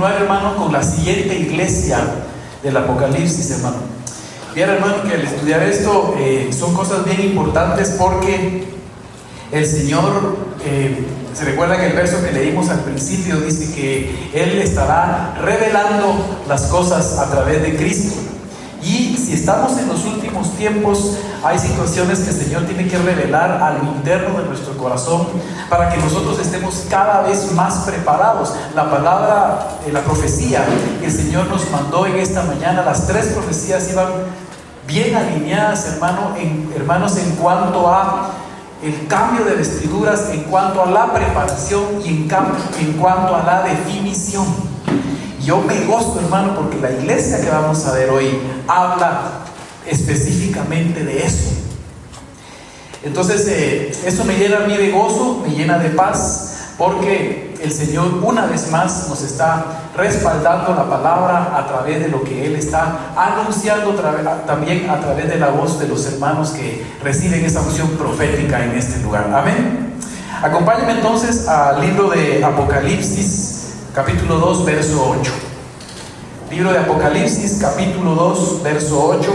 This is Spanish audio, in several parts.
continuar, hermano, con la siguiente iglesia del Apocalipsis, hermano. Bien, hermano, que al estudiar esto son cosas bien importantes, porque el Señor, se recuerda que el verso que leímos al principio dice que Él estará revelando las cosas a través de Cristo. Y si estamos en los últimos tiempos, hay situaciones que el Señor tiene que revelar a lo interno de nuestro corazón para que nosotros estemos cada vez más preparados. La palabra, la profecía que el Señor nos mandó en esta mañana, las 3 profecías iban bien alineadas, hermanos, en cuanto a el cambio de vestiduras, en cuanto a la preparación y en cuanto a la definición. Yo me gozo, hermano, porque la iglesia que vamos a ver hoy habla específicamente de eso. Entonces, eso me llena a mí de gozo, me llena de paz, porque el Señor una vez más nos está respaldando la palabra a través de lo que Él está anunciando, también a través de la voz de los hermanos que reciben esa unción profética en este lugar. Amén. Acompáñenme entonces al libro de Apocalipsis, capítulo 2, verso 8. Libro de Apocalipsis, capítulo 2, verso 8.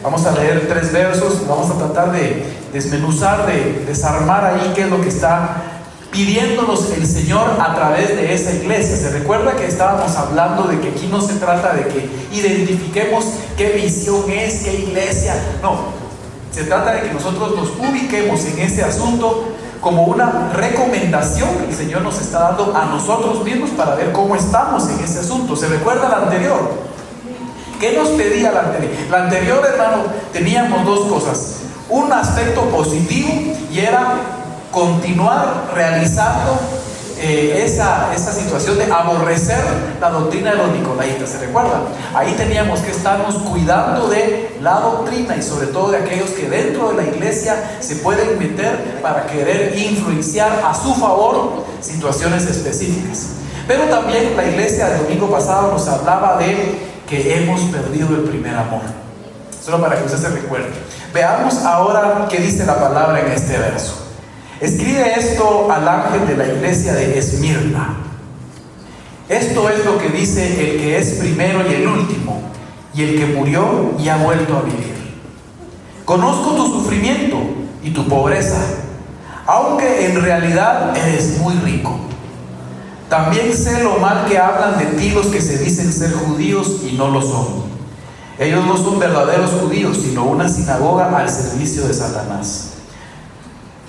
Vamos a leer 3 versos. Vamos a tratar de desmenuzar, de desarmar ahí qué es lo que está pidiéndonos el Señor a través de esa iglesia. Se recuerda que estábamos hablando de que aquí no se trata de que identifiquemos qué visión es, qué iglesia. No, se trata de que nosotros nos ubiquemos en este asunto como una recomendación que el Señor nos está dando a nosotros mismos para ver cómo estamos en ese asunto. ¿Se recuerda la anterior? ¿Qué nos pedía la anterior? La anterior, hermano, teníamos 2 cosas. Un aspecto positivo, y era continuar realizando esa situación de aborrecer la doctrina de los nicolaitas. ¿Se recuerdan? Ahí teníamos que estarnos cuidando de la doctrina y sobre todo de aquellos que dentro de la iglesia se pueden meter para querer influenciar a su favor situaciones específicas. Pero también la iglesia el domingo pasado nos hablaba de que hemos perdido el primer amor. Solo para que usted se recuerde. Veamos ahora qué dice la palabra en este verso. Escribe esto al ángel de la iglesia de Esmirna. Esto es lo que dice el que es primero y el último, y el que murió y ha vuelto a vivir. Conozco tu sufrimiento y tu pobreza, aunque en realidad eres muy rico. También sé lo mal que hablan de ti los que se dicen ser judíos y no lo son. Ellos no son verdaderos judíos, sino una sinagoga al servicio de Satanás.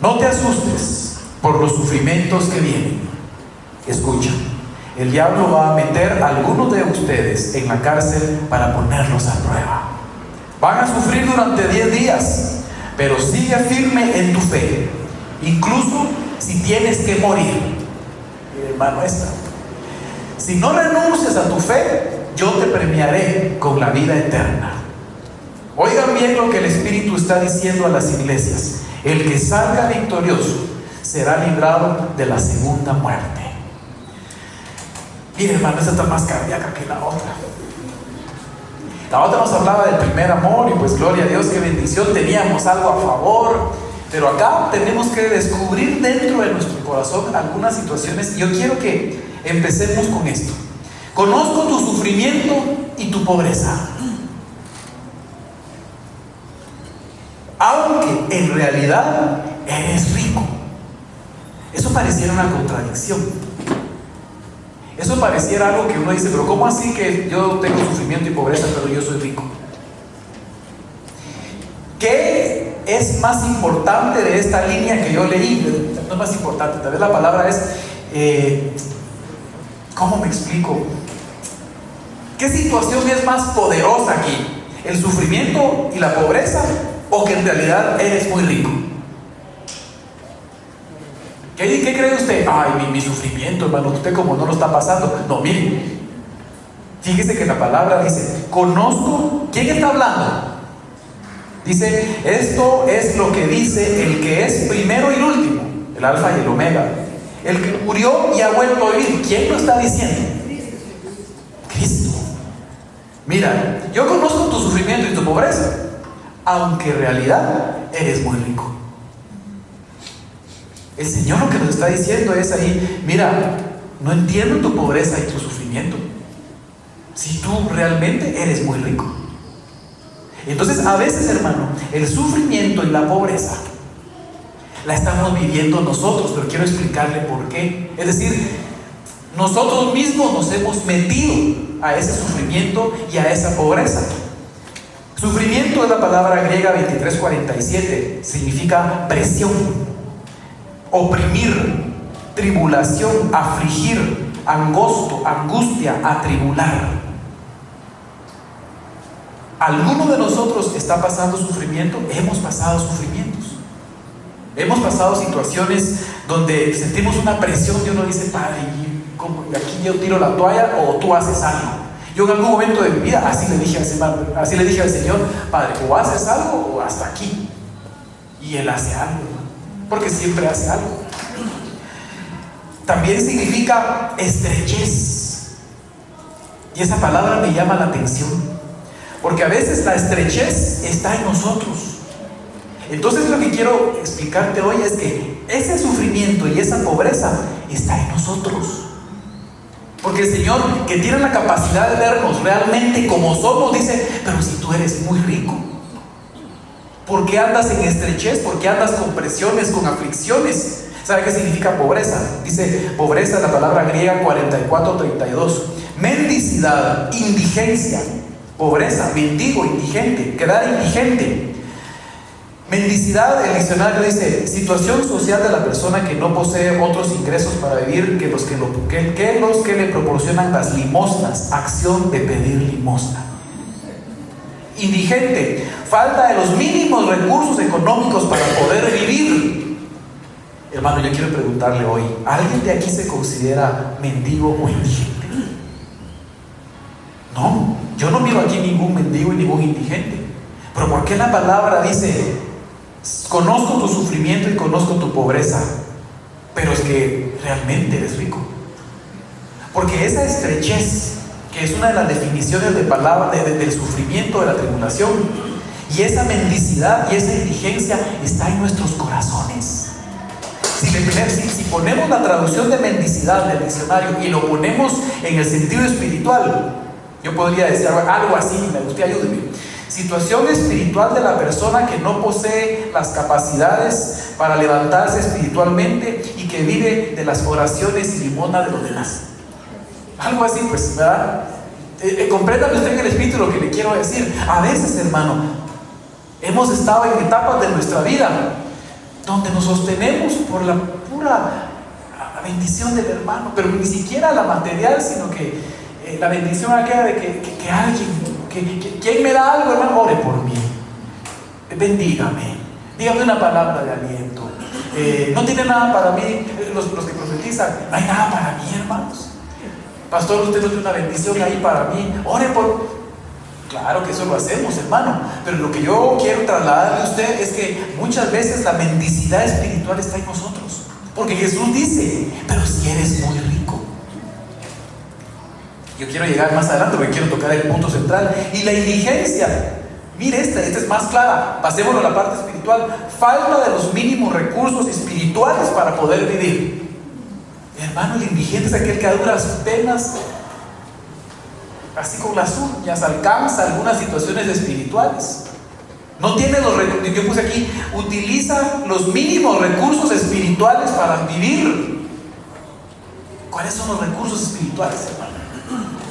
No te asustes por los sufrimientos que vienen. Escucha, el diablo va a meter a algunos de ustedes en la cárcel para ponerlos a prueba. Van a sufrir durante 10 días, pero sigue firme en tu fe, incluso si tienes que morir. Hermano, si no renuncias a tu fe, yo te premiaré con la vida eterna. Oigan bien lo que el Espíritu está diciendo a las iglesias. El que salga victorioso será librado de la segunda muerte. Mire, hermano, esta está más cardíaca que la otra. La otra nos hablaba del primer amor y pues gloria a Dios, qué bendición, teníamos algo a favor. Pero acá tenemos que descubrir dentro de nuestro corazón algunas situaciones, y yo quiero que empecemos con esto. Conozco tu sufrimiento y tu pobreza, aunque en realidad eres rico. Eso pareciera una contradicción. Eso pareciera algo que uno dice, pero ¿cómo así que yo tengo sufrimiento y pobreza, pero yo soy rico? ¿Qué es más importante de esta línea que yo leí? No es más importante, tal vez la palabra es, ¿cómo me explico? ¿Qué situación es más poderosa aquí? ¿El sufrimiento y la pobreza? ¿O que en realidad eres muy rico? ¿Qué cree usted? Ay, mi sufrimiento, hermano, usted como no lo está pasando. No, mire, fíjese que la palabra dice, conozco. ¿Quién está hablando? Dice, esto es lo que dice el que es primero y el último, el alfa y el omega, el que murió y ha vuelto a vivir. ¿Quién lo está diciendo? Cristo. Mira, yo conozco tu sufrimiento y tu pobreza, aunque en realidad eres muy rico. El Señor lo que nos está diciendo es ahí, mira, no entiendo tu pobreza y tu sufrimiento, si tú realmente eres muy rico? Entonces, a veces, hermano, el sufrimiento y la pobreza la estamos viviendo nosotros, pero quiero explicarle por qué. Es decir, nosotros mismos nos hemos metido a ese sufrimiento y a esa pobreza. Sufrimiento es la palabra griega 2347, significa presión, oprimir, tribulación, afligir, angosto, angustia, atribular. ¿Alguno de nosotros está pasando sufrimiento? Hemos pasado sufrimientos. Hemos pasado situaciones donde sentimos una presión y uno dice, Padre, aquí yo tiro la toalla o tú haces algo. Yo en algún momento de mi vida así le dije al Señor, Padre, o haces algo o hasta aquí. Y Él hace algo, porque siempre hace algo. También significa estrechez. Y esa palabra me llama la atención, porque a veces la estrechez está en nosotros. Entonces lo que quiero explicarte hoy es que ese sufrimiento y esa pobreza está en nosotros. Porque el Señor, que tiene la capacidad de vernos realmente como somos, dice, pero si tú eres muy rico, ¿por qué andas en estrechez? ¿Por qué andas con presiones, con aflicciones? ¿Sabe qué significa pobreza? Dice, pobreza es la palabra griega 4432. Mendicidad, indigencia. Pobreza, mendigo, indigente, quedar indigente. Mendicidad, el diccionario dice, situación social de la persona que no posee otros ingresos para vivir que los que le proporcionan las limosnas, acción de pedir limosna. Indigente, falta de los mínimos recursos económicos para poder vivir. Hermano, yo quiero preguntarle hoy, ¿alguien de aquí se considera mendigo o indigente? No, yo no miro aquí ningún mendigo y ningún indigente. Pero ¿por qué la palabra dice, conozco tu sufrimiento y conozco tu pobreza, pero es que realmente eres rico? Porque esa estrechez, que es una de las definiciones del sufrimiento, de la tribulación, y esa mendicidad y esa indigencia está en nuestros corazones. Si ponemos la traducción de mendicidad del diccionario y lo ponemos en el sentido espiritual, yo podría decir algo así, usted ayúdeme. Situación espiritual de la persona que no posee las capacidades para levantarse espiritualmente y que vive de las oraciones y limosna de los demás. Algo así, pues, ¿verdad? Compréndame usted en el espíritu lo que le quiero decir. A veces, hermano, hemos estado en etapas de nuestra vida donde nos sostenemos por la pura bendición del hermano, pero ni siquiera la material, sino que la bendición aquella de que alguien, ¿quién me da algo, hermano? Ore por mí, bendígame, dígame una palabra de aliento. No tiene nada para mí, los que profetizan, no hay nada para mí, hermanos. Pastor, usted no tiene una bendición ahí para mí, ore por... Claro que eso lo hacemos, hermano, pero lo que yo quiero trasladarle a usted es que muchas veces la mendicidad espiritual está en nosotros, porque Jesús dice, pero si eres muy rico. Yo quiero llegar más adelante porque quiero tocar el punto central. Y la indigencia, mire esta es más clara. Pasémonos a la parte espiritual. Falta de los mínimos recursos espirituales para poder vivir. Hermano, el indigente es aquel que a duras penas, así con las uñas, alcanza algunas situaciones espirituales. No tiene los recursos. Yo puse aquí, utiliza los mínimos recursos espirituales para vivir. ¿Cuáles son los recursos espirituales, hermano?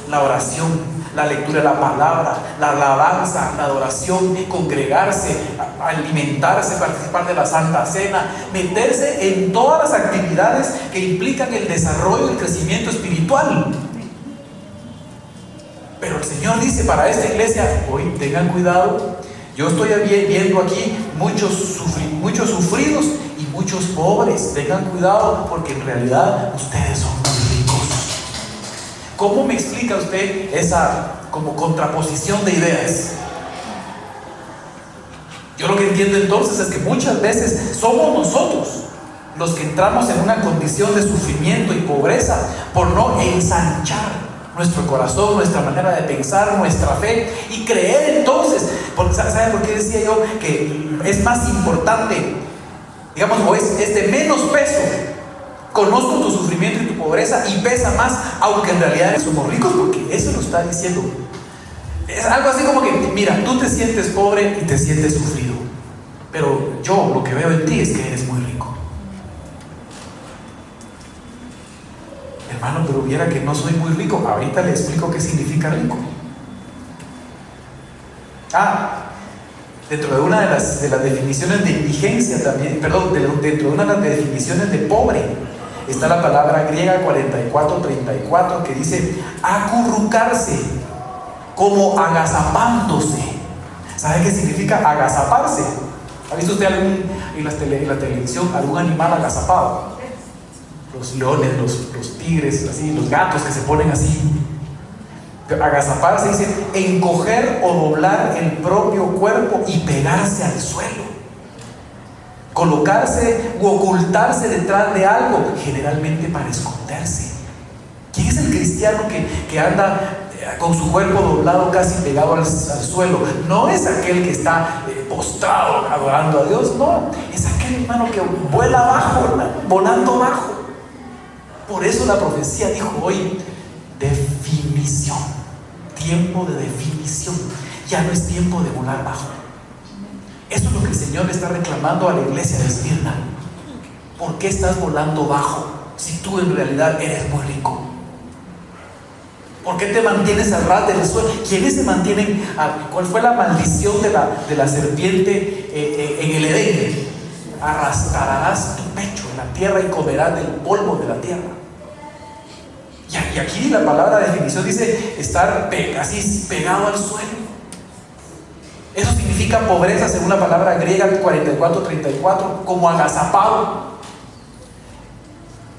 La oración, la lectura de la palabra, la alabanza, la adoración, congregarse, alimentarse, participar de la Santa Cena, meterse en todas las actividades que implican el desarrollo y el crecimiento espiritual. Pero el Señor dice para esta iglesia, hoy tengan cuidado, yo estoy viendo aquí muchos sufridos y muchos pobres, tengan cuidado porque en realidad ustedes son muy ricos. ¿Cómo me explica usted esa como contraposición de ideas? Yo lo que entiendo entonces es que muchas veces somos nosotros los que entramos en una condición de sufrimiento y pobreza por no ensanchar nuestro corazón, nuestra manera de pensar, nuestra fe y creer entonces. ¿Sabe por qué decía yo que es más importante, digamos, o es de menos peso Conozco tu sufrimiento y tu pobreza y pesa más, aunque en realidad somos ricos, porque eso lo está diciendo. Es algo así como que, mira, tú te sientes pobre y te sientes sufrido, pero yo lo que veo en ti es que eres muy rico. Hermano, pero viera que no soy muy rico. Ahorita le explico qué significa rico. Dentro de una de las definiciones de indigencia también, perdón, dentro de una de las definiciones de pobre, está la palabra griega 44:34 que dice acurrucarse, como agazapándose. ¿Sabe qué significa agazaparse? ¿Ha visto usted en la televisión algún animal agazapado? Los leones, los tigres, así, los gatos que se ponen así. Agazaparse dice encoger o doblar el propio cuerpo y pegarse al suelo, colocarse u ocultarse detrás de algo, generalmente para esconderse. ¿Quién es el cristiano que anda con su cuerpo doblado, casi pegado al suelo? No es aquel que está postrado adorando a Dios, no, es aquel hermano que vuela abajo, hermano, volando abajo. Por eso la profecía dijo hoy: definición, tiempo de definición. Ya no es tiempo de volar bajo. Eso es lo que el Señor le está reclamando a la iglesia de Esmirna. ¿Por qué estás volando bajo si tú en realidad eres muy rico? ¿Por qué te mantienes al ras del suelo? ¿Quiénes se mantienen? ¿Cuál fue la maldición de la serpiente en el Edén? Arrastrarás tu pecho en la tierra y comerás del polvo de la tierra. Y aquí la palabra de definición dice estar así pegado al suelo. Eso significa pobreza, según la palabra griega 44:34, como agazapado.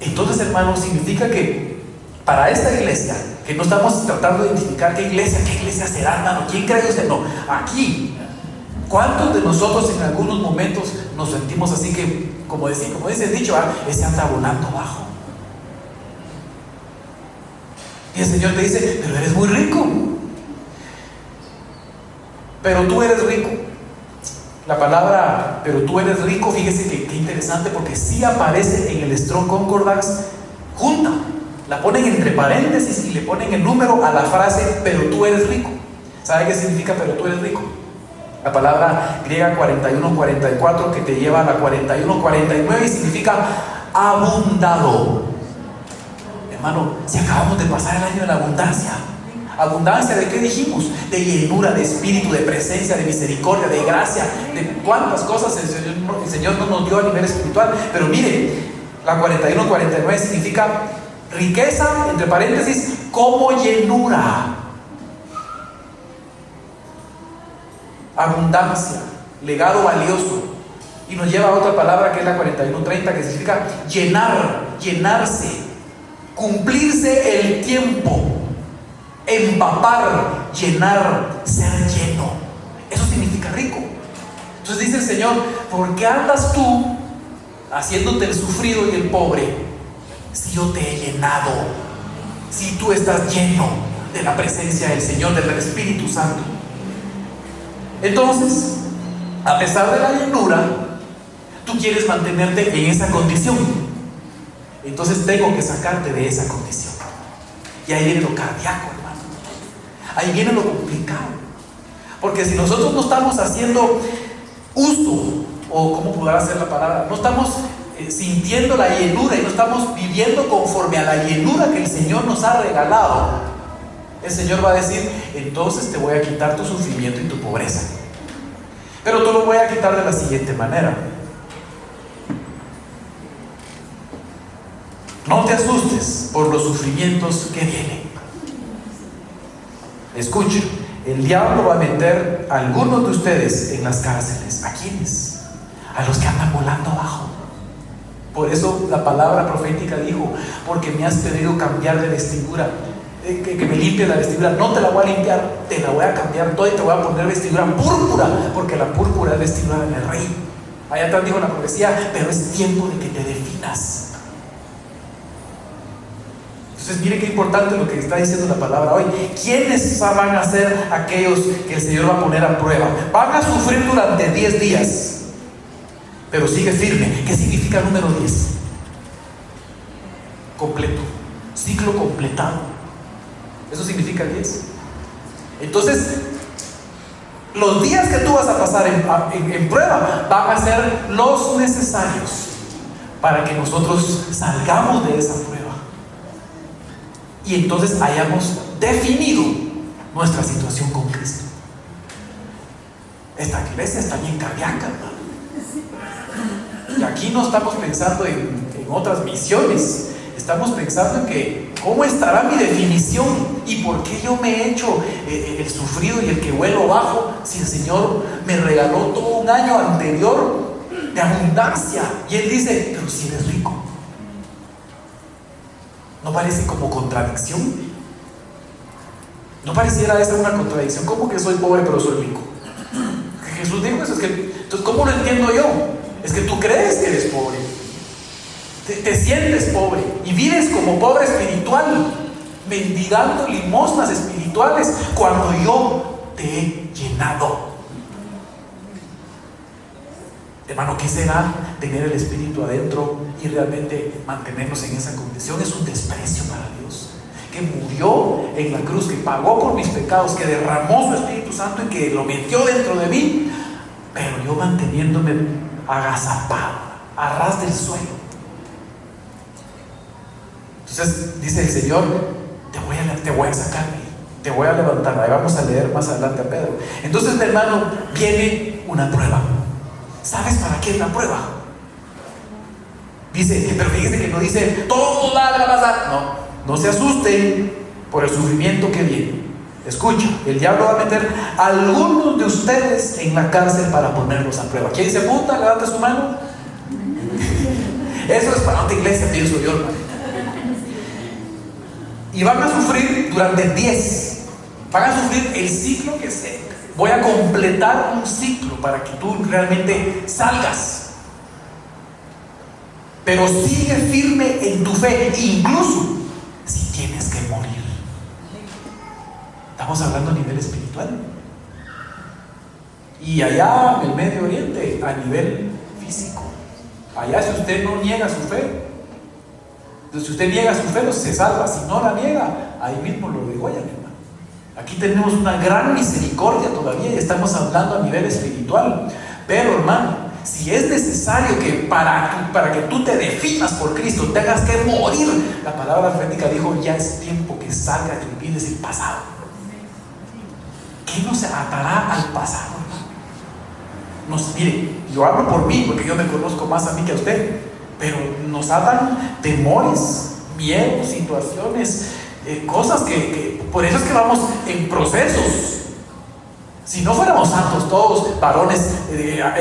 Entonces, hermanos, significa que para esta iglesia, que no estamos tratando de identificar qué iglesia será, hermano, ¿quién cree usted? No, aquí, ¿cuántos de nosotros en algunos momentos nos sentimos así que, como dice el dicho, ese anda volando bajo? Y el Señor te dice, pero eres muy rico. Pero tú eres rico. La palabra, pero tú eres rico, fíjese que interesante, porque sí aparece en el Strong Concordance junta. La ponen entre paréntesis y le ponen el número a la frase, pero tú eres rico. ¿Sabe qué significa pero tú eres rico? La palabra griega 41:44 que te lleva a la 41:49 y significa abundado. Hermano, si acabamos de pasar el año de la abundancia. ¿Abundancia de qué dijimos? De llenura, de espíritu, de presencia, de misericordia, de gracia, de cuántas cosas el Señor no nos dio a nivel espiritual. Pero mire, la 41:49 significa riqueza, entre paréntesis, como llenura. Abundancia, legado valioso. Y nos lleva a otra palabra que es la 41:30, que significa llenar, llenarse, cumplirse el tiempo, empapar, llenar, ser lleno. Eso significa rico. Entonces dice el Señor, ¿por qué andas tú haciéndote el sufrido y el pobre si yo te he llenado? Si tú estás lleno de la presencia del Señor, del Espíritu Santo. Entonces, a pesar de la llenura, tú quieres mantenerte en esa condición. Entonces tengo que sacarte de esa condición. Y ahí viene lo cardíaco, hermano. Ahí viene lo complicado. Porque si nosotros no estamos haciendo uso, o ¿cómo podrá ser la palabra? No estamos sintiendo la llenura y no estamos viviendo conforme a la llenura que el Señor nos ha regalado, el Señor va a decir, entonces te voy a quitar tu sufrimiento y tu pobreza. Pero te lo voy a quitar de la siguiente manera. No te asustes por los sufrimientos que vienen. Escuchen, el diablo va a meter a algunos de ustedes en las cárceles. ¿A quiénes? A los que andan volando abajo. Por eso la palabra profética dijo, porque me has pedido cambiar de vestidura, que me limpie la vestidura. No te la voy a limpiar, te la voy a cambiar toda y te voy a poner vestidura púrpura, porque la púrpura es vestidura del rey. Allá atrás dijo la profecía, pero es tiempo de que te definas. Entonces mire qué importante lo que está diciendo la palabra hoy. ¿Quiénes van a ser aquellos que el Señor va a poner a prueba? Van a sufrir durante 10 días, pero sigue firme. ¿Qué significa el número 10? completo, ciclo completado. Eso significa el 10. Entonces, los días que tú vas a pasar en prueba van a ser los necesarios para que nosotros salgamos de esa prueba y entonces hayamos definido nuestra situación con Cristo. Esta iglesia está bien cardíaca, hermano. Y aquí no estamos pensando en otras misiones. Estamos pensando en que cómo estará mi definición y por qué yo me he hecho el sufrido y el que vuelo bajo si el Señor me regaló todo un año anterior de abundancia. Y Él dice, pero si eres rico. ¿No parece como contradicción? ¿No pareciera esa una contradicción? ¿Cómo que soy pobre pero soy rico? Jesús dijo eso. Entonces, ¿cómo lo entiendo yo? Es que tú crees que eres pobre, te sientes pobre y vives como pobre espiritual, mendigando limosnas espirituales cuando yo te he llenado. Hermano, ¿qué será tener el Espíritu adentro y realmente mantenernos en esa condición? Es un desprecio para Dios, que murió en la cruz, que pagó por mis pecados, que derramó su Espíritu Santo y que lo metió dentro de mí, pero yo manteniéndome agazapado, a ras del suelo. Entonces dice el Señor, te voy a sacar, te voy a levantar. Ahí vamos a leer más adelante a Pedro. Entonces, mi hermano, viene una prueba. ¿Sabes para qué es la prueba? Dice, pero fíjese que no dice todo va a pasar. No se asusten por el sufrimiento que viene. Escucha, el diablo va a meter a algunos de ustedes en la cárcel para ponerlos a prueba. ¿Quién se apunta? Levanta su mano. Eso es para otra iglesia, pienso yo, hermano. Y van a sufrir durante 10. Van a sufrir el ciclo que sea. Voy a completar un ciclo para que tú realmente salgas. Pero sigue firme en tu fe, incluso si tienes que morir. Estamos hablando a nivel espiritual. Y allá en el Medio Oriente, a nivel físico. Allá, si usted no niega su fe, si usted niega su fe, se salva. Si no la niega, ahí mismo lo degüellan, hermano. Aquí tenemos una gran misericordia todavía y estamos hablando a nivel espiritual. Pero, hermano, si es necesario que para que tú te definas por Cristo tengas que morir, la palabra profética dijo, ya es tiempo que salga y olvides el pasado. ¿Qué nos atará al pasado, hermano? Mire, yo hablo por mí porque yo me conozco más a mí que a usted, pero nos atan temores, miedos, situaciones, cosas que por eso es que vamos en procesos. Si no fuéramos santos todos, varones,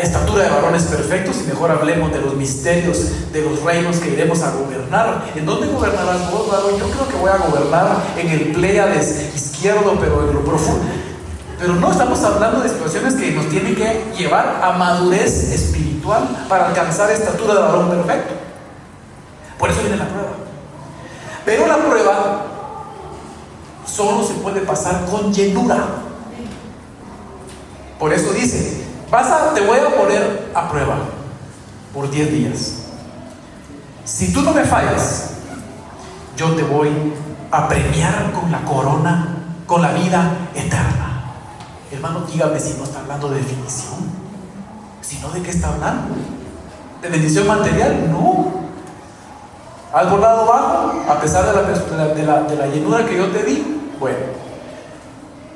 estatura de varones perfectos, y mejor hablemos de los misterios de los reinos que iremos a gobernar. ¿En dónde gobernarás vos, varón? Yo creo que voy a gobernar en el Pléyades izquierdo, pero en lo profundo. Pero no estamos hablando de situaciones que nos tienen que llevar a madurez espiritual para alcanzar estatura de varón perfecto. Por eso viene la prueba. Pero la prueba solo se puede pasar con llenura. Por eso dice, te voy a poner a prueba por 10 días. Si tú no me fallas, yo te voy a premiar con la corona, con la vida eterna. Hermano, dígame si no está hablando de definición. Si no, ¿de qué está hablando? ¿De bendición material? No. ¿Has volado bajo a pesar de la llenura que yo te di? Bueno,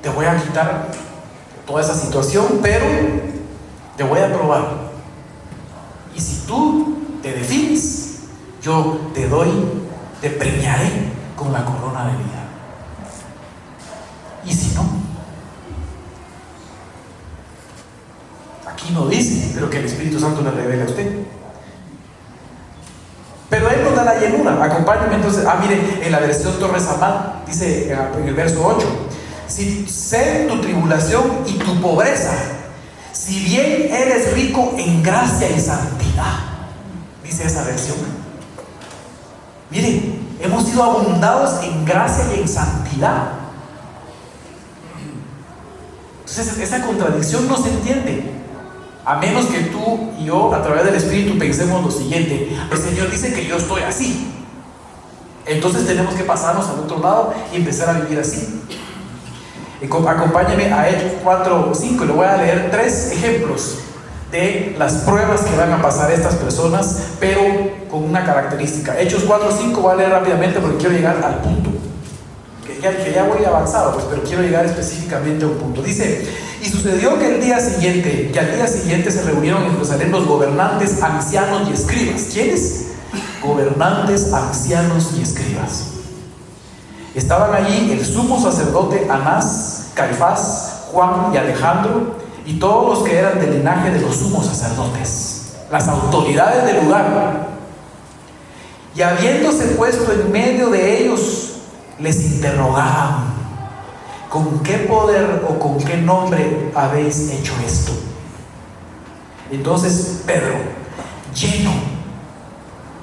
te voy a quitar toda esa situación, pero te voy a probar. Y si tú te defines, yo te premiaré con la corona de vida. Y si no, aquí no dice, pero que el Espíritu Santo le revele a usted. Pero Él nos da la llenura. Acompáñenme entonces. Mire, en la versión Torres Amán dice en el verso 8: si sé tu tribulación y tu pobreza, si bien eres rico en gracia y santidad. Dice esa versión. Mire, hemos sido abundados en gracia y en santidad. Entonces esa contradicción no se entiende, a menos que tú y yo, a través del Espíritu, pensemos lo siguiente: el Señor dice que yo estoy así, Entonces tenemos que pasarnos al otro lado y empezar a vivir así. Acompáñeme a Hechos 4:5 y le voy a leer 3 ejemplos de las pruebas que van a pasar estas personas, pero con una característica. Hechos 4:5 voy a leer rápidamente porque quiero llegar al punto. Que ya voy avanzado, pues, pero quiero llegar específicamente a un punto. Dice: y sucedió que al día siguiente se reunieron en Jerusalén los gobernantes, ancianos y escribas. ¿Quiénes? Gobernantes, ancianos y escribas. Estaban allí el sumo sacerdote Anás, Caifás, Juan y Alejandro, y todos los que eran del linaje de los sumos sacerdotes, las autoridades del lugar. Y habiéndose puesto en medio de ellos, les interrogaban: ¿con qué poder o con qué nombre habéis hecho esto? Entonces Pedro, lleno,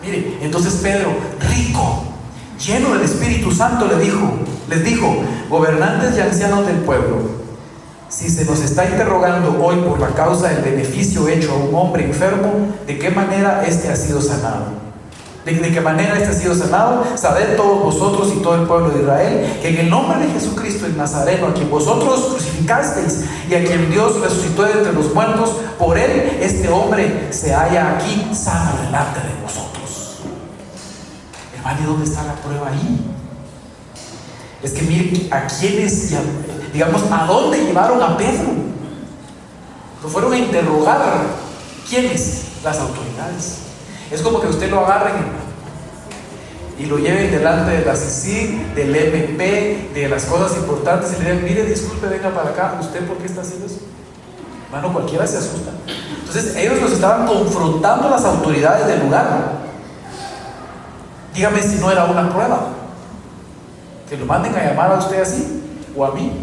mire, entonces Pedro, rico, lleno del Espíritu Santo, les dijo: gobernantes y ancianos del pueblo, si se nos está interrogando hoy por la causa del beneficio hecho a un hombre enfermo, ¿de qué manera éste ha sido sanado? ¿De qué manera este ha sido sanado? Sabed todos vosotros y todo el pueblo de Israel que en el nombre de Jesucristo el Nazareno, a quien vosotros crucificasteis y a quien Dios resucitó de entre los muertos, por él este hombre se halla aquí sano delante de vosotros. Hermano, ¿y dónde está la prueba ahí? Es que miren a quienes, digamos, ¿a dónde llevaron a Pedro? Lo fueron a interrogar. ¿Quiénes? Las autoridades. Es como que usted lo agarren y lo lleven delante de la CICIG, del MP, de las cosas importantes, y le digan: mire, disculpe, venga para acá, ¿usted por qué está haciendo eso? Hermano, cualquiera se asusta. Entonces ellos los estaban confrontando a las autoridades del lugar. Dígame si no era una prueba que lo manden a llamar a usted así, o a mí.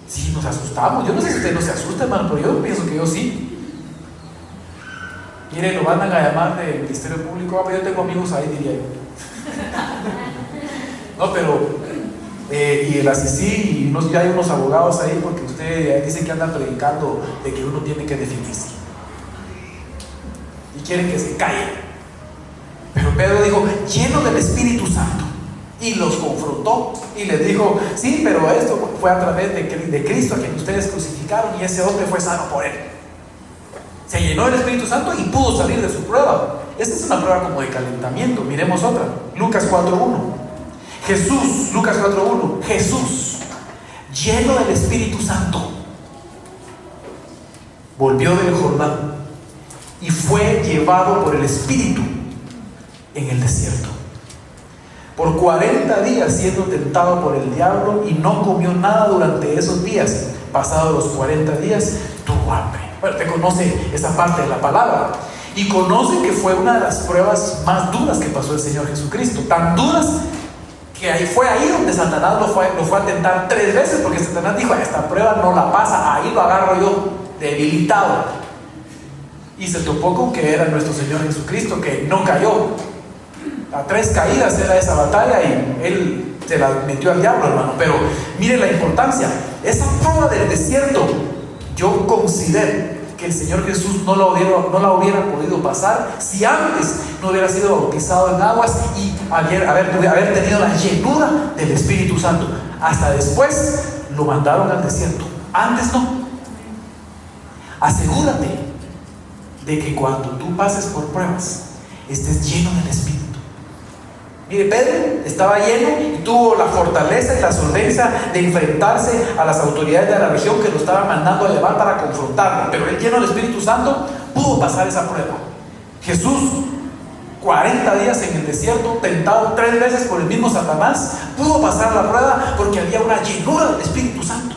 Sí, nos asustamos. Yo no sé si usted no se asusta, hermano, pero yo pienso que yo sí. Mire, lo mandan a llamar del Ministerio Público. Pero yo tengo amigos ahí, diría yo. No, pero y el así, y ya hay unos abogados ahí, porque usted dice que andan predicando de que uno tiene que definirse y quieren que se calle. Pero Pedro dijo, lleno del Espíritu Santo, y los confrontó y les dijo: sí, pero esto fue a través de Cristo, a quien ustedes crucificaron, y ese hombre fue sano por él. Se llenó del Espíritu Santo y pudo salir de su prueba. Esta es una prueba como de calentamiento. Miremos otra. Lucas 4:1. Lucas 4:1. Jesús, lleno del Espíritu Santo, volvió del Jordán y fue llevado por el Espíritu en el desierto, por 40 días siendo tentado por el diablo, y no comió nada durante esos días. Pasados los 40 días, tuvo hambre. Bueno, usted conoce esa parte de la palabra y conoce que fue una de las pruebas más duras que pasó el Señor Jesucristo. Tan duras que fue ahí donde Satanás lo fue a tentar 3 veces, porque Satanás dijo: esta prueba no la pasa, ahí lo agarro yo, debilitado. Y se topó con que era nuestro Señor Jesucristo, que no cayó. A 3 caídas era esa batalla y él se la metió al diablo, hermano. Pero mire la importancia. Esa prueba del desierto, yo considero que el Señor Jesús no la hubiera podido pasar si antes no hubiera sido bautizado en aguas y haber tenido la llenura del Espíritu Santo. Hasta después lo mandaron al desierto. Antes no. Asegúrate de que cuando tú pases por pruebas estés lleno del Espíritu. Mire, Pedro estaba lleno y tuvo la fortaleza y la solvencia de enfrentarse a las autoridades de la región que lo estaban mandando a llevar para confrontarlo. Pero él, lleno del Espíritu Santo, pudo pasar esa prueba. Jesús, 40 días en el desierto, tentado 3 veces por el mismo Satanás, pudo pasar la prueba porque había una llenura del Espíritu Santo.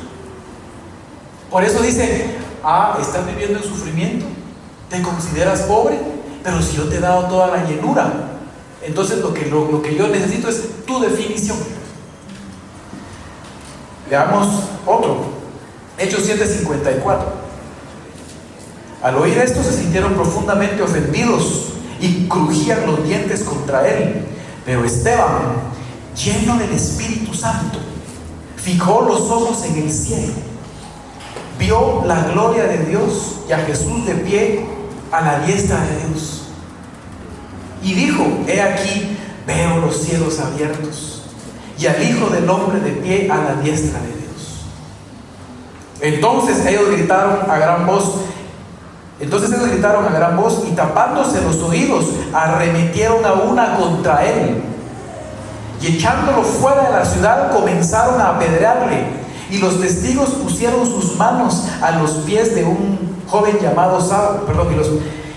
Por eso dice: estás viviendo en sufrimiento, te consideras pobre, pero si yo te he dado toda la llenura, entonces lo que yo necesito es tu definición. Veamos otro. Hechos 7:54. Al oír esto se sintieron profundamente ofendidos y crujían los dientes contra él. Pero Esteban, lleno del Espíritu Santo, fijó los ojos en el cielo, vio la gloria de Dios y a Jesús de pie a la diestra de Dios, y dijo: he aquí veo los cielos abiertos y al Hijo del Hombre de pie a la diestra de Dios. Entonces ellos gritaron a gran voz y tapándose los oídos, arremetieron a una contra él. Y echándolo fuera de la ciudad, comenzaron a apedrearle. Y los testigos pusieron sus manos a los pies de un joven llamado Saulo.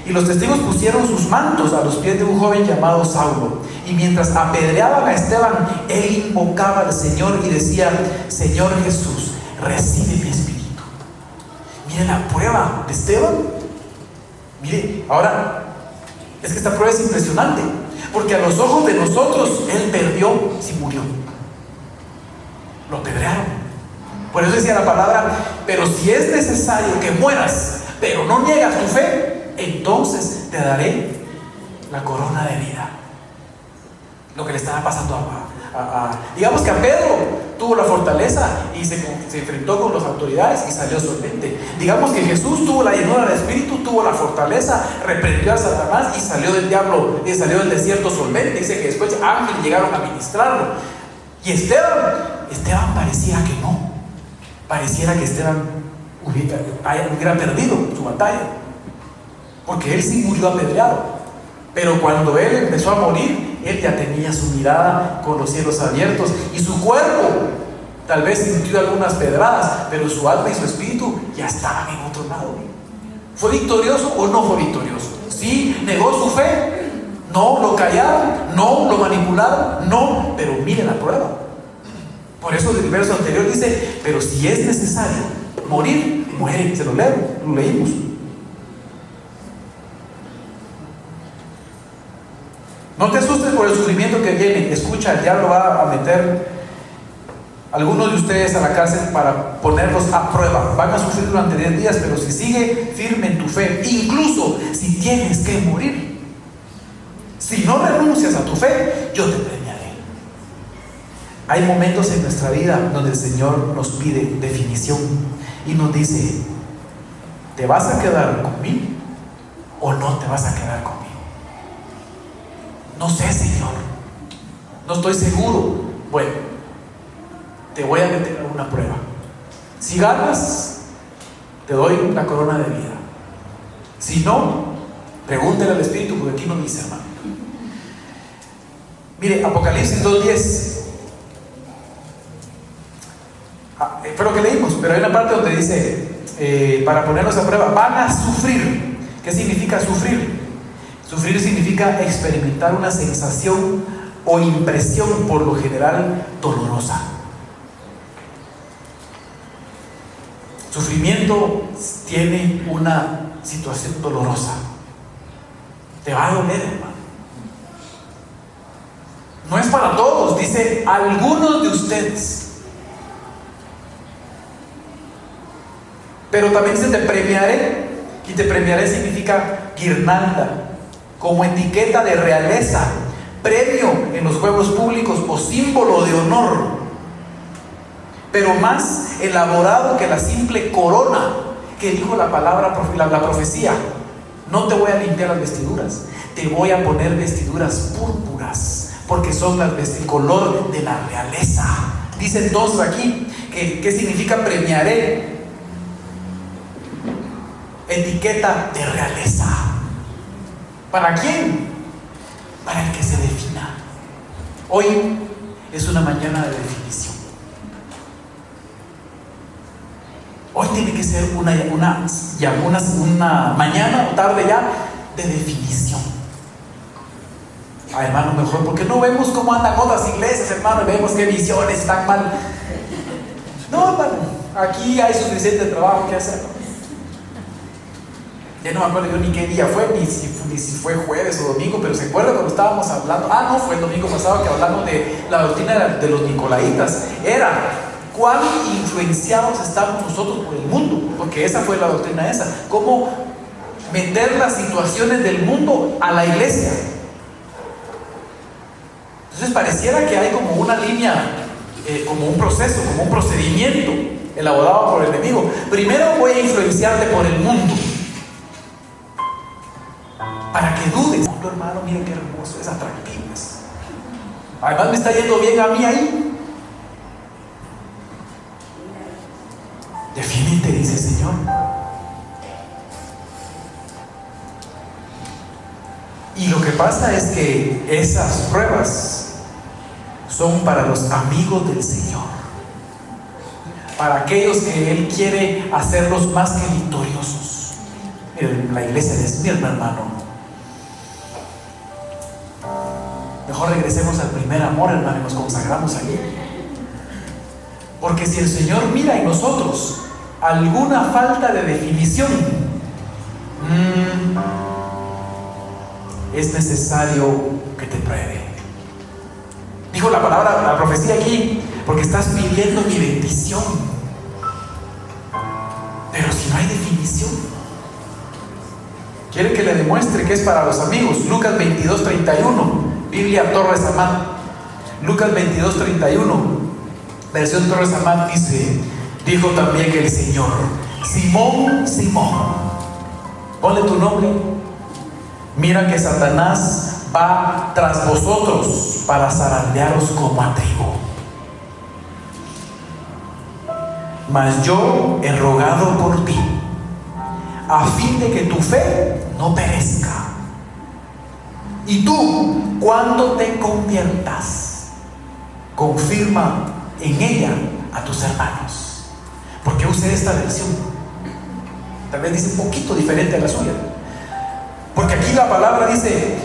Y los testigos pusieron sus mantos a los pies de un joven llamado Saulo. Y mientras apedreaban a Esteban, él invocaba al Señor y decía: Señor Jesús, recibe mi espíritu. Miren la prueba de Esteban. Mire, ahora, es que esta prueba es impresionante, porque a los ojos de nosotros, él perdió si murió. Lo apedrearon. Por eso decía la palabra: pero si es necesario que mueras, pero no niegas tu fe, entonces te daré la corona de vida. Lo que le estaba pasando digamos que a Pedro tuvo la fortaleza y se enfrentó con las autoridades y salió solvente. Digamos que Jesús tuvo la llenura del Espíritu, tuvo la fortaleza, reprendió a Satanás y salió del diablo, y salió del desierto solvente. Dice que después ángeles llegaron a ministrarlo. Y Esteban parecía que no. Pareciera que Esteban hubiera perdido su batalla, porque él sí murió apedreado. Pero cuando él empezó a morir, él ya tenía su mirada con los cielos abiertos, y su cuerpo tal vez sintió algunas pedradas, pero su alma y su espíritu ya estaban en otro lado. ¿Fue victorioso o no fue victorioso? ¿Sí negó su fe? ¿No lo callaron? ¿No lo manipularon? No, pero miren la prueba. Por eso el verso anterior dice: pero si es necesario morir, muere. Se lo leímos. No te asustes por el sufrimiento que viene. Escucha, el diablo va a meter a algunos de ustedes a la cárcel para ponerlos a prueba. Van a sufrir durante 10 días, pero si sigue firme en tu fe, incluso si tienes que morir, si no renuncias a tu fe, yo te premiaré. Hay momentos en nuestra vida donde el Señor nos pide definición y nos dice: ¿te vas a quedar conmigo o no te vas a quedar conmigo? No sé, Señor, no estoy seguro. Bueno, te voy a meter a una prueba. Si ganas, te doy la corona de vida. Si no, pregúntale al Espíritu, porque aquí no dice, hermano. Mire, Apocalipsis 2:10 fue lo que leímos, pero hay una parte donde dice, para ponernos a prueba, van a sufrir. ¿Qué significa sufrir? Sufrir significa experimentar una sensación o impresión, por lo general dolorosa. Sufrimiento tiene una situación dolorosa. Te va a doler, hermano. No es para todos, dice algunos de ustedes. Pero también dice: te premiaré. Y te premiaré significa guirnalda, como etiqueta de realeza, premio en los juegos públicos o símbolo de honor, pero más elaborado que la simple corona que dijo la palabra, la profecía. No te voy a limpiar las vestiduras, te voy a poner vestiduras púrpuras, porque son el color de la realeza. Dice entonces aquí ¿qué significa premiaré? Etiqueta de realeza. ¿Para quién? Para el que se defina. Hoy es una mañana de definición. Hoy tiene que ser una mañana o tarde ya de definición. Hermano, mejor, porque no vemos cómo andan otras iglesias, hermano, y vemos qué visiones están mal. No, hermano, aquí hay suficiente trabajo que hacer. Ya no me acuerdo yo ni qué día fue, ni si fue jueves o domingo, pero se acuerda cuando estábamos hablando, no, fue el domingo pasado que hablamos de la doctrina de los nicolaitas. Era cuán influenciados estamos nosotros por el mundo, porque esa fue la doctrina esa. Cómo meter las situaciones del mundo a la iglesia. Entonces pareciera que hay como una línea, como un proceso, como un procedimiento elaborado por el enemigo. Primero voy a influenciarte por el mundo, para que dudes. Hermano, mira qué hermoso, es atractivo. Además me está yendo bien a mí ahí. Defínete, dice el Señor. Y lo que pasa es que esas pruebas son para los amigos del Señor, para aquellos que Él quiere hacerlos más que victoriosos. Miren, la iglesia de Esmirna, hermano. Mejor regresemos al primer amor, hermano, y nos consagramos allí. Porque si el Señor mira en nosotros alguna falta de definición, es necesario que te pruebe. Dijo la palabra, la profecía aquí, porque estás pidiendo mi bendición. Pero si no hay definición, quiere que le demuestre que es para los amigos. Lucas 22:31, Biblia Torres Amat. Lucas 22:31, versión Torres Amat, dice: dijo también el Señor: Simón, Simón, ponle tu nombre. Mira que Satanás va tras vosotros para zarandearos como a trigo. Mas yo he rogado por ti, a fin de que tu fe no perezca. Y tú, cuando te conviertas, confirma en ella a tus hermanos. ¿Por qué usé esta versión? Tal vez dice un poquito diferente a la suya. Porque aquí la palabra dice: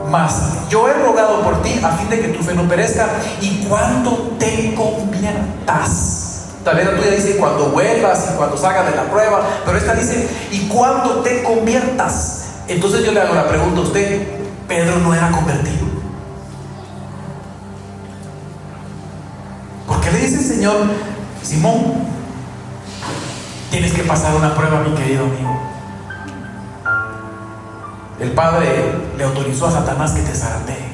mas yo he rogado por ti a fin de que tu fe no perezca, y cuando te conviertas. Tal vez la tuya dice cuando vuelvas y cuando salgas de la prueba, pero esta dice y cuando te conviertas. Entonces yo le hago la pregunta a usted: ¿Pedro no era convertido? ¿Por qué le dice el Señor: Simón, tienes que pasar una prueba, mi querido amigo? El Padre le autorizó a Satanás que te zarandee.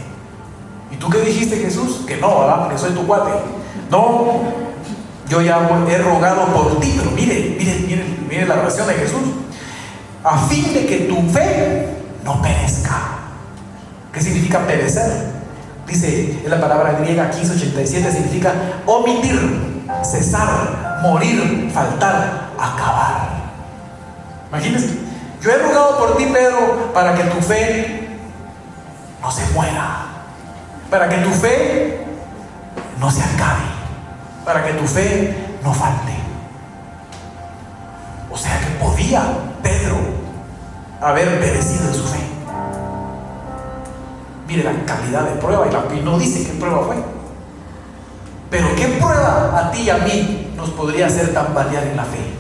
¿Y tú qué dijiste, Jesús? Que no, ¿verdad? Que soy tu cuate. No, yo ya he rogado por ti. Pero mire la oración de Jesús: a fin de que tu fe no perezca. ¿Qué significa perecer? Dice, es la palabra griega 1587, significa omitir, cesar, morir, faltar, acabar. Imagínense: yo he rogado por ti, Pedro, para que tu fe no se muera, para que tu fe no se acabe, para que tu fe no falte. O sea que podía Pedro haber perecido en su fe. Mire la calidad de prueba, y no dice qué prueba fue. Pero ¿qué prueba a ti y a mí nos podría hacer tambalear en la fe?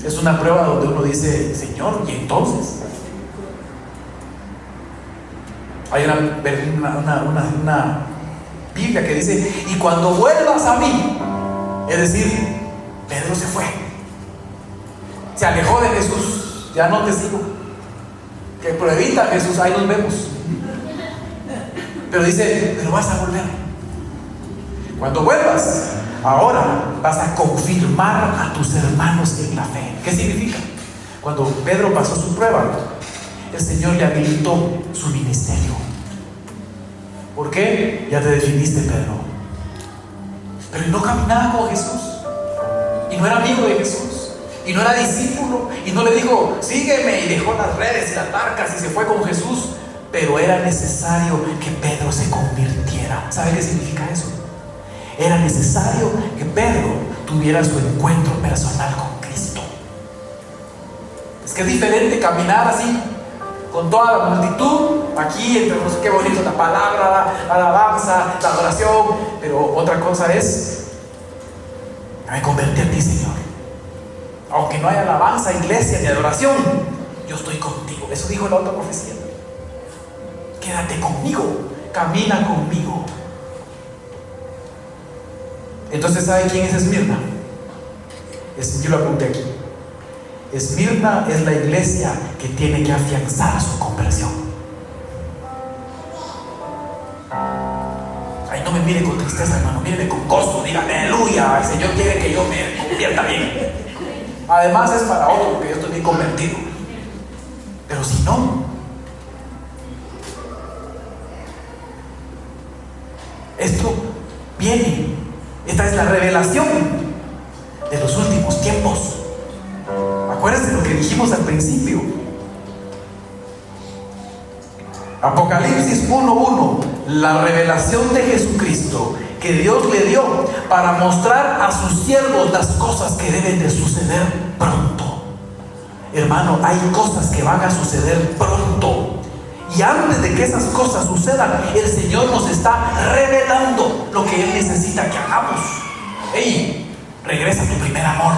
Es una prueba donde uno dice: Señor, ¿y entonces? Hay una Biblia que dice: y cuando vuelvas a mí, es decir, Pedro se fue, se alejó de Jesús, ya no te sigo, que pruebita, Jesús, ahí nos vemos. Pero dice: pero vas a volver. Cuando vuelvas, ahora vas a confirmar a tus hermanos en la fe. ¿Qué significa? Cuando Pedro pasó su prueba, el Señor le habilitó su ministerio. ¿Por qué? Ya te definiste, Pedro. Pero no caminaba con Jesús, y no era amigo de Jesús, y no era discípulo, y no le dijo: sígueme, y dejó las redes y las barcas y se fue con Jesús. Pero era necesario que Pedro se convirtiera. ¿Sabe qué significa eso? Era necesario que Pedro tuviera su encuentro personal con Cristo. Es que es diferente caminar así con toda la multitud aquí, entre nosotros, qué bonito la palabra, la alabanza, la adoración. Pero otra cosa es: me convertí a ti, Señor. Aunque no haya alabanza, iglesia ni adoración, yo estoy contigo. Eso dijo la otra profecía: quédate conmigo, camina conmigo. Entonces, ¿sabe quién es Esmirna? Yo lo apunté aquí. Esmirna es la iglesia que tiene que afianzar su conversión. Ay, no me mire con tristeza, hermano, míreme con gozo. Diga: aleluya, el Señor quiere que yo me convierta bien. Además es para otro, porque yo estoy bien convertido. Pero si no, revelación de los últimos tiempos. Acuérdense lo que dijimos al principio. Apocalipsis 1:1, la revelación de Jesucristo que Dios le dio para mostrar a sus siervos las cosas que deben de suceder pronto. Hermano, hay cosas que van a suceder pronto. Y antes de que esas cosas sucedan, el Señor nos está revelando lo que Él necesita que hagamos. Hey, regresa a tu primer amor.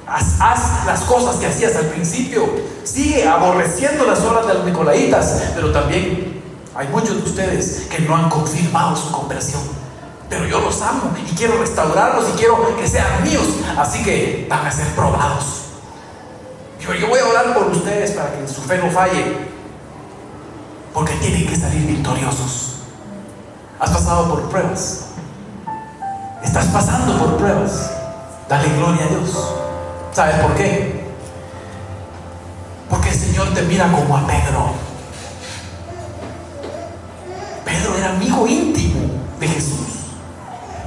Haz las cosas que hacías al principio. Sigue aborreciendo las obras de los nicolaitas. Pero también hay muchos de ustedes que no han confirmado su conversión. Pero yo los amo y quiero restaurarlos y quiero que sean míos. Así que van a ser probados. Yo voy a orar por ustedes para que su fe no falle, porque tienen que salir victoriosos. Has pasado por pruebas. Estás pasando por pruebas. Dale gloria a Dios. ¿Sabes por qué? Porque el Señor te mira como a Pedro. Pedro era amigo íntimo de Jesús.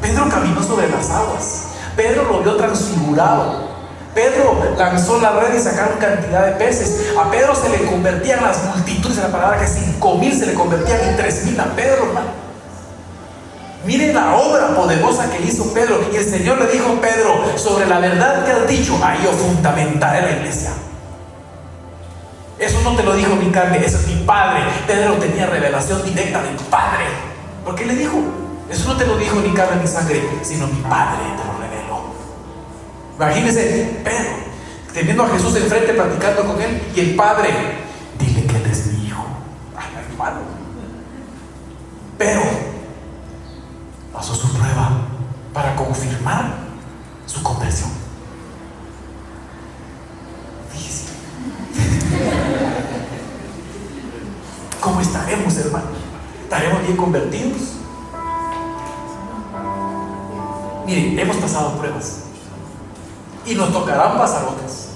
Pedro caminó sobre las aguas. Pedro lo vio transfigurado. Pedro lanzó la red y sacaron cantidad de peces. A Pedro se le convertían las multitudes, en la palabra que 5,000 se le convertían en 3,000 a Pedro, hermano. Miren la obra poderosa que hizo Pedro. Y el Señor le dijo: Pedro, sobre la verdad que has dicho, ahí yo fundamentaré la iglesia. Eso no te lo dijo mi carne, eso es mi Padre. Pedro tenía revelación directa de mi Padre. ¿Por qué le dijo? Eso no te lo dijo ni carne ni sangre, sino mi Padre te lo reveló. Imagínense Pedro teniendo a Jesús enfrente, platicando con él, y el Padre: dile que él es mi hijo. Ay, hermano. Pero pasó su prueba para confirmar su conversión. Fíjese. ¿Cómo estaremos, hermano? ¿Estaremos bien convertidos? Miren, hemos pasado pruebas y nos tocarán pasar otras,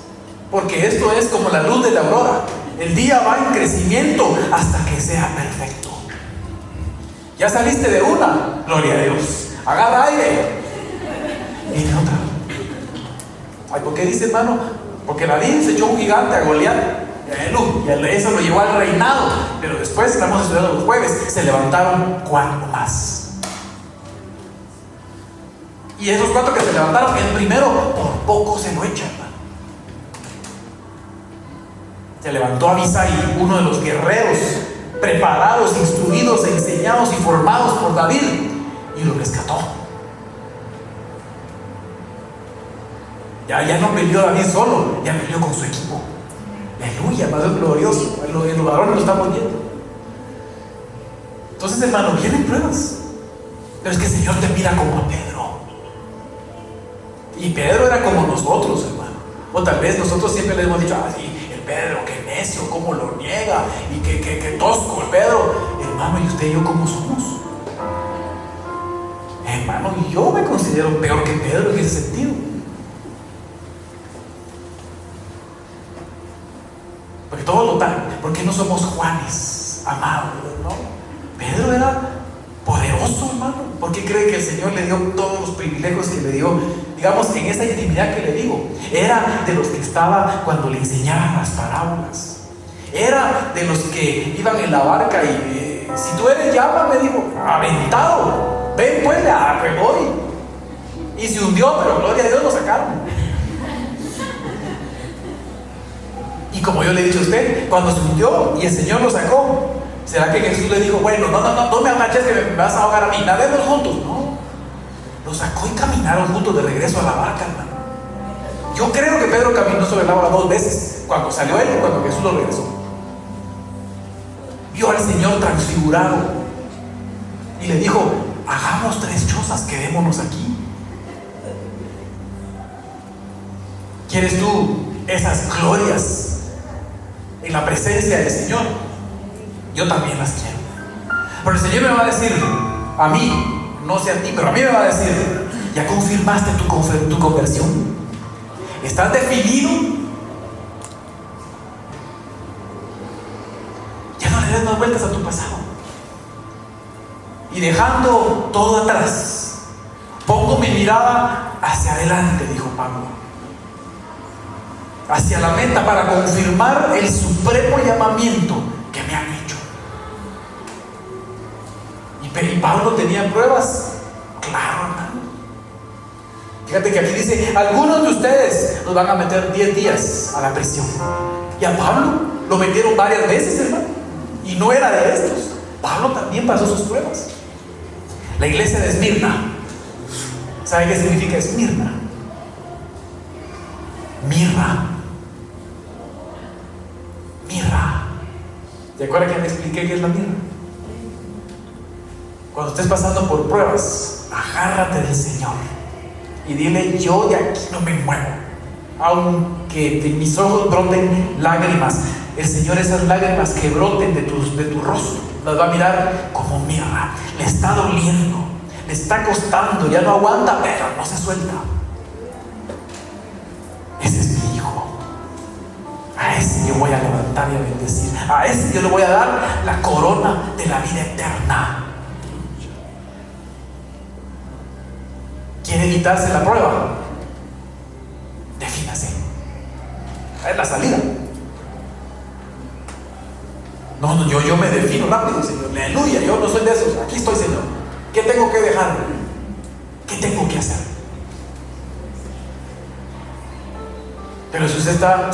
porque esto es como la luz de la aurora. El día va en crecimiento hasta que sea perfecto. Ya saliste de una, gloria a Dios, agarra aire, viene otra. Ay, ¿por qué dice, hermano? Porque David se echó un gigante a Goliat, y eso lo llevó al reinado. Pero después, estamos estudiando los jueves, se levantaron 4 más. Y esos 4 que se levantaron, el primero por poco se lo echan. Se levantó Abisai, uno de los guerreros preparados, instruidos, enseñados y formados por David, y lo rescató. Ya no peleó David solo, ya peleó con su equipo. Aleluya, Padre glorioso. En los varones lo estamos viendo. Entonces, hermano, vienen pruebas, pero es que el Señor te mira como a Pedro. Y Pedro era como nosotros, hermano. O tal vez nosotros siempre le hemos dicho: ah, sí, el Pedro, qué necio, cómo lo niega, y qué tosco el Pedro. Hermano, ¿y usted y yo cómo somos? Hermano, y yo me considero peor que Pedro en ese sentido. Porque todo lo tal, porque no somos Juanes, amados, ¿no? Pedro era poderoso, hermano. ¿Por qué cree que el Señor le dio todos los privilegios que le dio? Digamos, en esa intimidad que le digo, era de los que estaba cuando le enseñaban las parábolas. Era de los que iban en la barca y si tú eres llama, me dijo, aventado, ven pues, pues voy. Y se hundió, pero gloria a Dios lo sacaron. Y como yo le he dicho a usted, cuando se hundió y el Señor lo sacó, ¿será que Jesús le dijo: bueno, no me agaches que me vas a ahogar a mí, nademos juntos? No, lo sacó y caminaron juntos de regreso a la barca, hermano. Yo creo que Pedro caminó sobre el agua 2 veces, cuando salió él y cuando Jesús lo regresó. Vio al Señor transfigurado y le dijo: hagamos 3 chozas, quedémonos aquí. ¿Quieres tú esas glorias en la presencia del Señor? Yo también las quiero. Pero el Señor me va a decir a mí, no sé a ti, pero a mí me va a decir: ¿ya confirmaste tu conversión? ¿Estás definido? Ya no le des más vueltas a tu pasado. Y dejando todo atrás, Pongo mi mirada hacia adelante, dijo Pablo, hacia la meta para confirmar el supremo llamamiento que me han hecho. ¿Y Pablo tenía pruebas? Claro, hermano. Fíjate que aquí dice: algunos de ustedes nos van a meter 10 días a la prisión. Y a Pablo lo metieron varias veces, hermano, y no era de estos. Pablo también pasó sus pruebas. La iglesia de Esmirna, ¿sabe qué significa Esmirna? Mirra. Mirra. ¿Te acuerdas que me expliqué qué es la mirra? Cuando estés pasando por pruebas, agárrate del Señor y dile: yo de aquí no me muevo, aunque de mis ojos broten lágrimas. El Señor, esas lágrimas que broten de tu rostro, las va a mirar como mirra. Le está doliendo, le está costando, ya no aguanta, pero no se suelta. Ese es mi hijo. A ese yo voy a levantar y a bendecir. A ese yo le voy a dar la corona de la vida eterna. ¿Quiere evitarse la prueba? Defínase. Es la salida. No, yo me defino rápido, Señor. Aleluya, yo no soy de esos. Aquí estoy, Señor. ¿Qué tengo que dejar? ¿Qué tengo que hacer? Pero si usted está: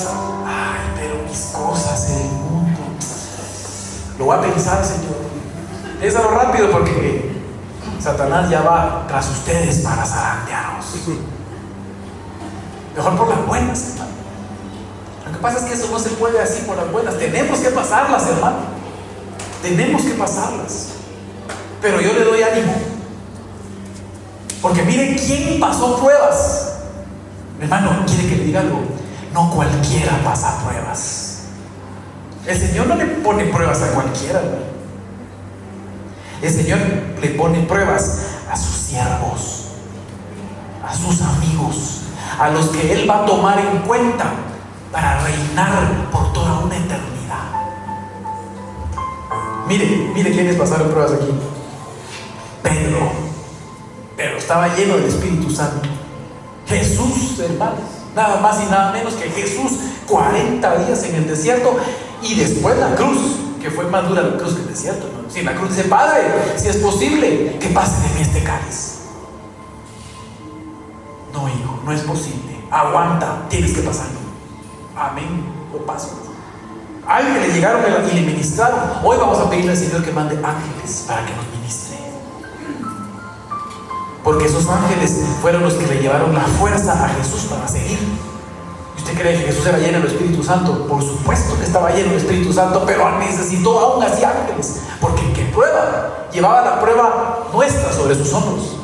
ay, pero mis cosas en el mundo, lo va a pensar, Señor. Piénsalo rápido, porque Satanás ya va tras ustedes para zarandearos. Mejor por las buenas, hermano. Lo que pasa es que eso no se puede así por las buenas. Tenemos que pasarlas, hermano. Tenemos que pasarlas. Pero yo le doy ánimo, porque miren quién pasó pruebas. Hermano, ¿quiere que le diga algo? No cualquiera pasa pruebas. El Señor no le pone pruebas a cualquiera, hermano. El Señor le pone pruebas a sus siervos, a sus amigos, a los que Él va a tomar en cuenta para reinar por toda una eternidad. Mire quiénes pasaron pruebas aquí. Pedro estaba lleno del Espíritu Santo. Jesús, hermanos, nada más y nada menos que Jesús, 40 días en el desierto, y después la cruz, que fue más dura la cruz que el desierto, hermano. Si la cruz dice: Padre, si es posible, que pase de mí este cáliz. No, hijo, no es posible. Aguanta, tienes que pasarlo. Amén, lo paso. Ángeles le llegaron y le ministraron. Hoy vamos a pedirle al Señor que mande ángeles para que nos ministre, porque esos ángeles fueron los que le llevaron la fuerza a Jesús para seguir. ¿Usted cree que Jesús era lleno del Espíritu Santo? Por supuesto que estaba lleno del Espíritu Santo, pero necesitó aún así ángeles, porque ¿qué prueba? Llevaba la prueba nuestra sobre sus hombros.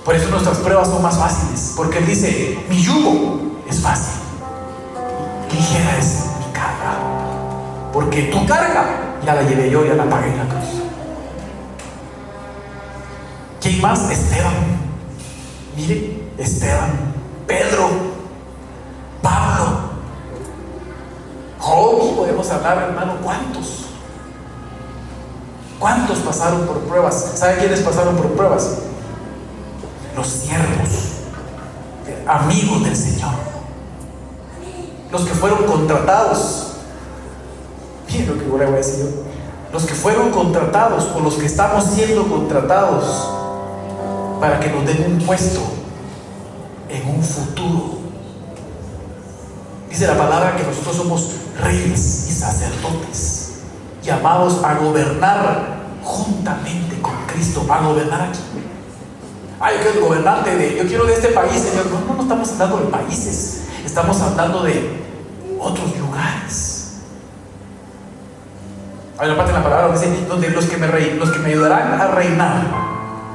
Por eso nuestras pruebas son más fáciles, porque Él dice: mi yugo es fácil, ligera es mi carga. Porque tu carga ya la llevé yo, ya la pagué en la cruz. ¿Quién más? Esteban. Mire, Esteban, Pedro, Pablo, Job. Podemos hablar, hermano, ¿cuántos pasaron por pruebas? ¿Sabe quiénes pasaron por pruebas? Los siervos, amigos del Señor, los que fueron contratados. Miren lo que voy a decir yo. Los que fueron contratados, o los que estamos siendo contratados para que nos den un puesto en un futuro. Dice la palabra que nosotros somos reyes y sacerdotes, llamados a gobernar juntamente con Cristo. A gobernar aquí. Yo quiero el gobernante yo quiero de este país, Señor. No estamos hablando de países, estamos hablando de otros lugares. Hay una parte en la palabra que dice: donde los que me ayudarán a reinar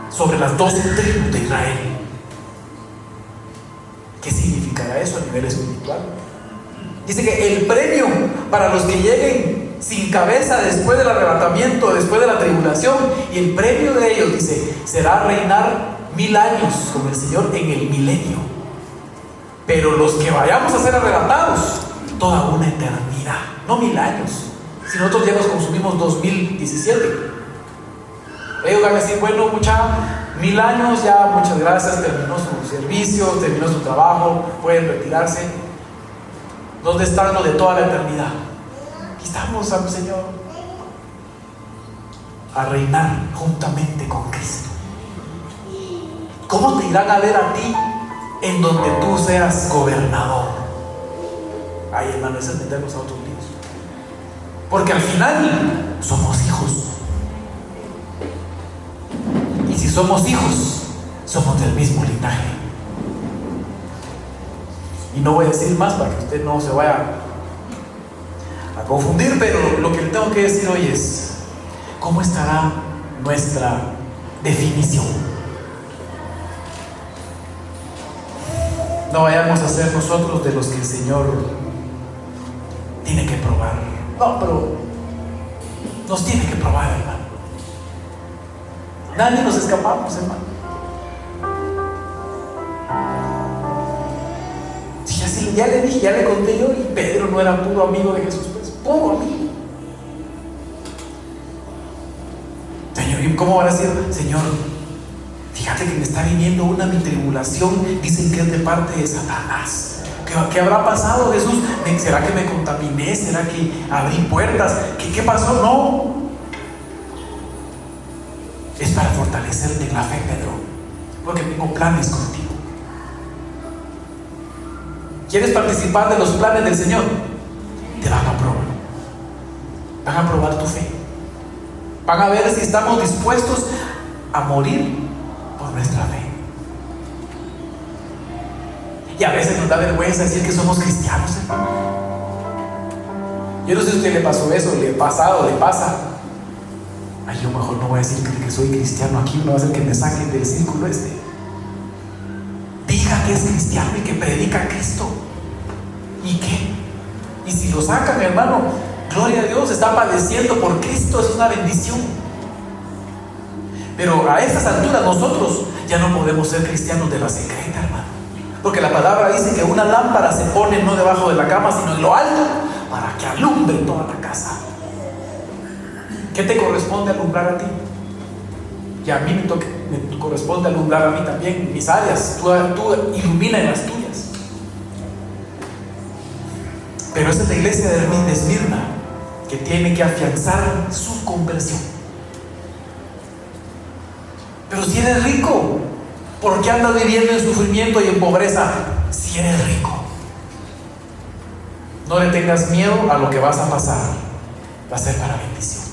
sobre las 12 tribus de Israel. ¿Qué significará eso a nivel espiritual? Dice que el premio para los que lleguen sin cabeza después del arrebatamiento, después de la tribulación, y el premio de ellos, dice, será reinar 1000 años con el Señor en el milenio. Pero los que vayamos a ser arrebatados, toda una eternidad, no 1000 años. Si nosotros ya nos consumimos 2017, ellos van a decir: bueno, 1000 años, ya muchas gracias, terminó su servicio, terminó su trabajo, pueden retirarse. ¿Dónde están los de toda la eternidad? Aquí estamos, Señor, a reinar juntamente con Cristo. ¿Cómo te irán a ver a ti en donde tú seas gobernador? Ay, hermano, eso es meternos a otros líos. Porque al final somos hijos. Y si somos hijos, somos del mismo linaje. Y no voy a decir más para que usted no se vaya a confundir, pero lo que le tengo que decir hoy es: ¿cómo estará nuestra definición? No vayamos a ser nosotros de los que el Señor tiene que probar. No, pero nos tiene que probar, hermano. Nadie nos escapamos, hermano. Ya le dije, ya le conté yo, y Pedro no era puro amigo de Jesús, pues, puro amigo. Señor, ¿y cómo van a decir? Señor, fíjate que me está viniendo mi tribulación, dicen que es de parte de Satanás. ¿Qué habrá pasado, Jesús? ¿Será que me contaminé? ¿Será que abrí puertas? ¿Qué pasó? No. Es para fortalecerte en la fe, Pedro, porque tengo planes contigo. ¿Quieres participar de los planes del Señor? Te van a probar. Van a probar tu fe. Van a ver si estamos dispuestos a morir por nuestra fe. Y a veces nos da vergüenza decir que somos cristianos, hermano. Yo no sé si a usted le pasó eso, le pasa o le pasa. Ay, yo mejor no voy a decir que soy cristiano aquí, no va a hacer que me saquen del círculo este. Diga que es cristiano y que predica a Cristo. ¿Y qué? Y si lo sacan, hermano, gloria a Dios, está padeciendo por Cristo, es una bendición. Pero a estas alturas nosotros ya no podemos ser cristianos de la secreta, hermano. Porque la palabra dice que una lámpara se pone no debajo de la cama, sino en lo alto, para que alumbre toda la casa. ¿Qué te corresponde alumbrar a ti? Y a mí me corresponde alumbrar a mí también, mis áreas. Tú ilumina en las tuyas. Pero esa es la iglesia de Esmirna, que tiene que afianzar su conversión. Pero si eres rico, ¿por qué andas viviendo en sufrimiento y en pobreza? Si eres rico, no le tengas miedo a lo que vas a pasar. Va a ser para bendición.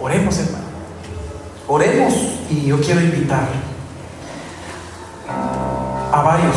Oremos, hermano. Oremos, y yo quiero invitar a varios